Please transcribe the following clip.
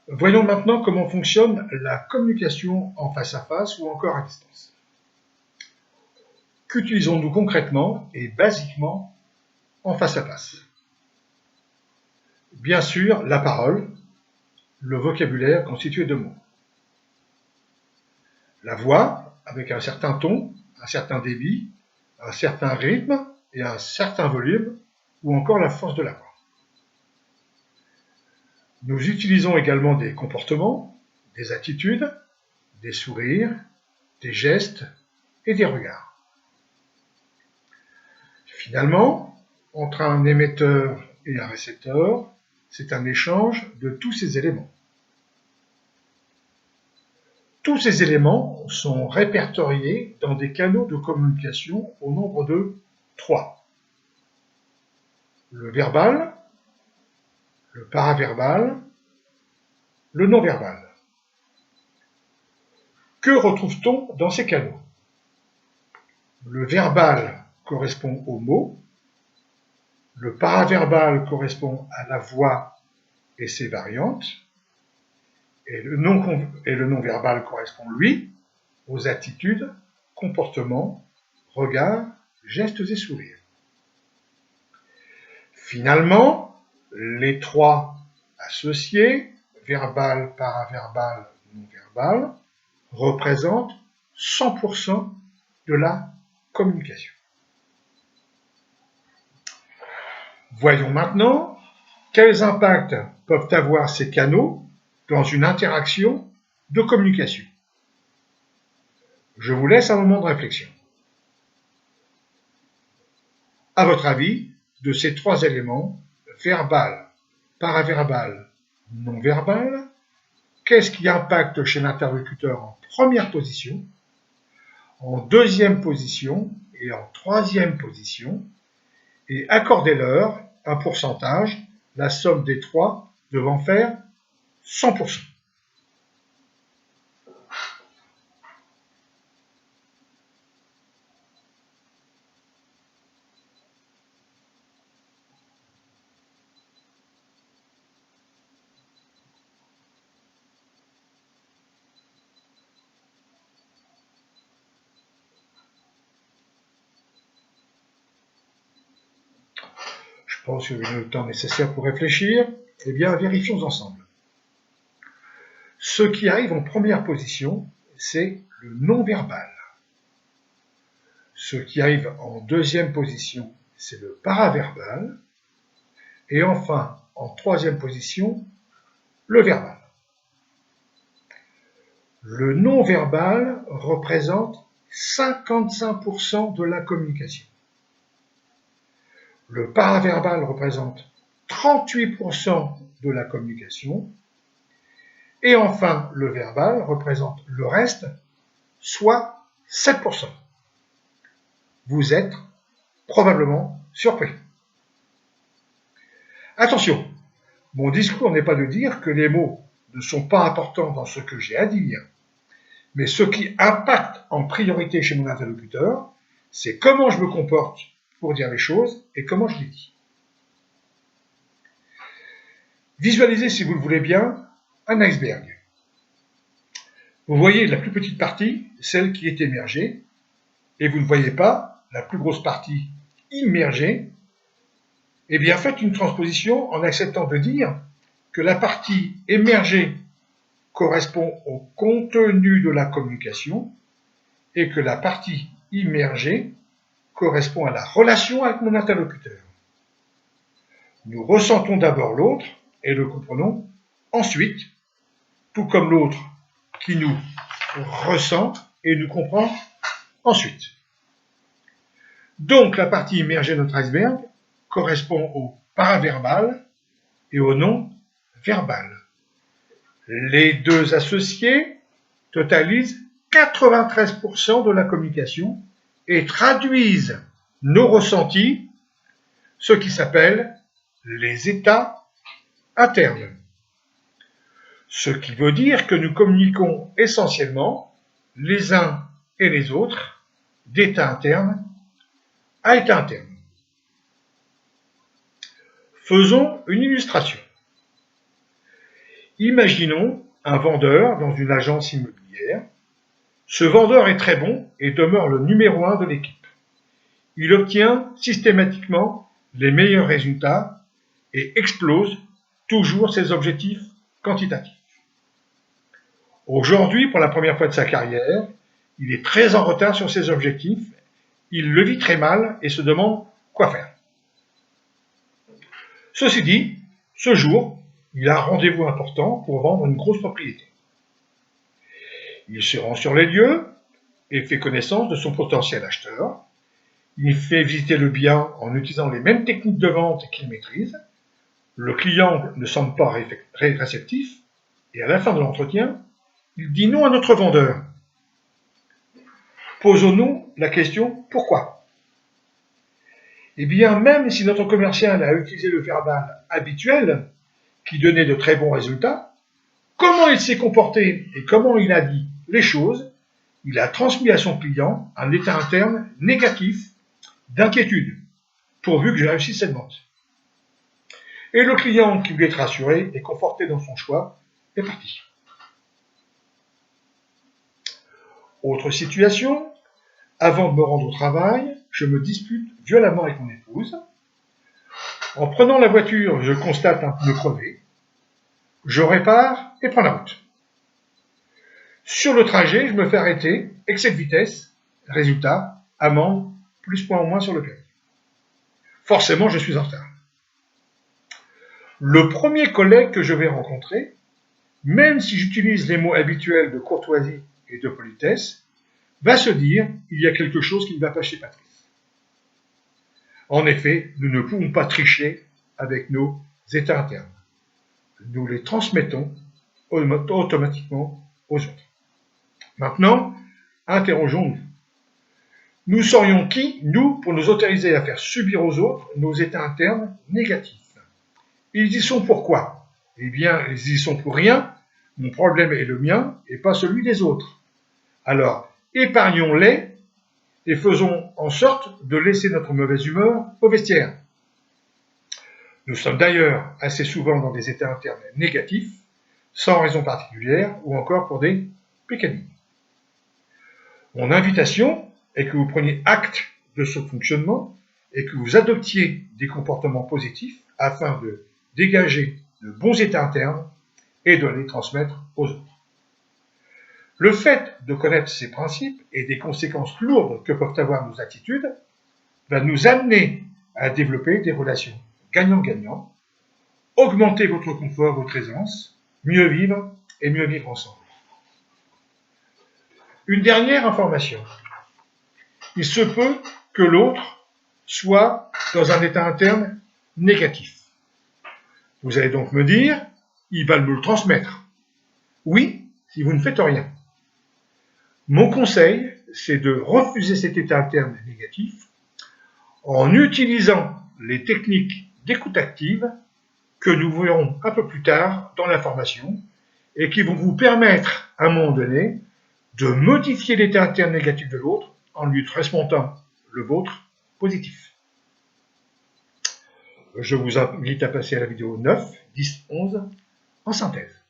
Voyons maintenant comment fonctionne la communication en face à face ou encore à distance. Qu'utilisons-nous concrètement et basiquement en face à face? Bien sûr, la parole, le vocabulaire constitué de mots. La voix, avec un certain ton, un certain débit, un certain rythme et un certain volume, ou encore la force de la voix. Nous utilisons également des comportements, des attitudes, des sourires, des gestes et des regards. Finalement, entre un émetteur et un récepteur, c'est un échange de tous ces éléments. Tous ces éléments sont répertoriés dans des canaux de communication au nombre de 3. Le verbal, le paraverbal, le non-verbal. Que retrouve-t-on dans ces canaux? Le verbal correspond aux mots, le paraverbal correspond à la voix et ses variantes, et le non-verbal correspond, lui, aux attitudes, comportements, regards, gestes et sourires. Finalement, les 3 associés, verbal, paraverbal, non-verbal, représentent 100% de la communication. Voyons maintenant quels impacts peuvent avoir ces canaux dans une interaction de communication. Je vous laisse un moment de réflexion. À votre avis, de ces 3 éléments, verbal, paraverbal, non-verbal, qu'est-ce qui impacte chez l'interlocuteur en première position, en deuxième position et en troisième position, et accordez-leur un pourcentage, la somme des 3 devant faire 100%. Je pense que vous avez le temps nécessaire pour réfléchir. Eh bien, vérifions ensemble. Ce qui arrive en première position, c'est le non-verbal. Ce qui arrive en deuxième position, c'est le paraverbal. Et enfin, en troisième position, le verbal. Le non-verbal représente 55% de la communication. Le paraverbal représente 38% de la communication. Et enfin, le verbal représente le reste, soit 7%. Vous êtes probablement surpris. Attention, mon discours n'est pas de dire que les mots ne sont pas importants dans ce que j'ai à dire, mais ce qui impacte en priorité chez mon interlocuteur, c'est comment je me comporte pour dire les choses et comment je les dis. Visualisez, si vous le voulez bien, un iceberg. Vous voyez la plus petite partie, celle qui est émergée, et vous ne voyez pas la plus grosse partie immergée. Eh bien, faites une transposition en acceptant de dire que la partie émergée correspond au contenu de la communication et que la partie immergée correspond à la relation avec mon interlocuteur. Nous ressentons d'abord l'autre et le comprenons ensuite, tout comme l'autre qui nous ressent et nous comprend ensuite. Donc, la partie immergée de notre iceberg correspond au paraverbal et au non-verbal. Les deux associés totalisent 93% de la communication et traduisent nos ressentis, ce qui s'appelle les états internes. Ce qui veut dire que nous communiquons essentiellement, les uns et les autres, d'état interne à état interne. Faisons une illustration. Imaginons un vendeur dans une agence immobilière. Ce vendeur est très bon et demeure le numéro 1 de l'équipe. Il obtient systématiquement les meilleurs résultats et explose toujours ses objectifs quantitatifs. Aujourd'hui, pour la première fois de sa carrière, il est très en retard sur ses objectifs, il le vit très mal et se demande quoi faire. Ceci dit, ce jour, il a un rendez-vous important pour vendre une grosse propriété. Il se rend sur les lieux et fait connaissance de son potentiel acheteur. Il fait visiter le bien en utilisant les mêmes techniques de vente qu'il maîtrise. Le client ne semble pas réceptif et à la fin de l'entretien, il dit non à notre vendeur. Posons-nous la question pourquoi? Eh bien, même si notre commercial a utilisé le verbal habituel, qui donnait de très bons résultats, comment il s'est comporté et comment il a dit les choses, il a transmis à son client un état interne négatif d'inquiétude, pourvu que je réussisse cette vente. Et le client qui voulait être rassuré et conforté dans son choix est parti. Autre situation, avant de me rendre au travail, je me dispute violemment avec mon épouse. En prenant la voiture, je constate un pneu crevé. Je répare et prends la route. Sur le trajet, je me fais arrêter, excès de vitesse, résultat, amende, plus points en moins sur le permis. Forcément, je suis en retard. Le premier collègue que je vais rencontrer, même si j'utilise les mots habituels de courtoisie et de politesse, va se dire il y a quelque chose qui ne va pas chez Patrice. En effet, nous ne pouvons pas tricher avec nos états internes. Nous les transmettons automatiquement aux autres. Maintenant, interrogeons-nous. Nous serions qui, nous, pour nous autoriser à faire subir aux autres nos états internes négatifs? Ils y sont pourquoi? Eh bien, ils y sont pour rien. Mon problème est le mien et pas celui des autres. Alors, épargnons-les et faisons en sorte de laisser notre mauvaise humeur au vestiaire. Nous sommes d'ailleurs assez souvent dans des états internes négatifs, sans raison particulière ou encore pour des pécaniers. Mon invitation est que vous preniez acte de ce fonctionnement et que vous adoptiez des comportements positifs afin de dégager de bons états internes et de les transmettre aux autres. Le fait de connaître ces principes et des conséquences lourdes que peuvent avoir nos attitudes va nous amener à développer des relations gagnant-gagnant, augmenter votre confort, votre aisance, mieux vivre et mieux vivre ensemble. Une dernière information. Il se peut que l'autre soit dans un état interne négatif. Vous allez donc me dire, il va me le transmettre. Oui, si vous ne faites rien. Mon conseil, c'est de refuser cet état interne négatif en utilisant les techniques d'écoute active que nous verrons un peu plus tard dans la formation et qui vont vous permettre, à un moment donné, de modifier l'état interne négatif de l'autre en lui transmettant le vôtre positif. Je vous invite à passer à la vidéo 9, 10, 11 en synthèse.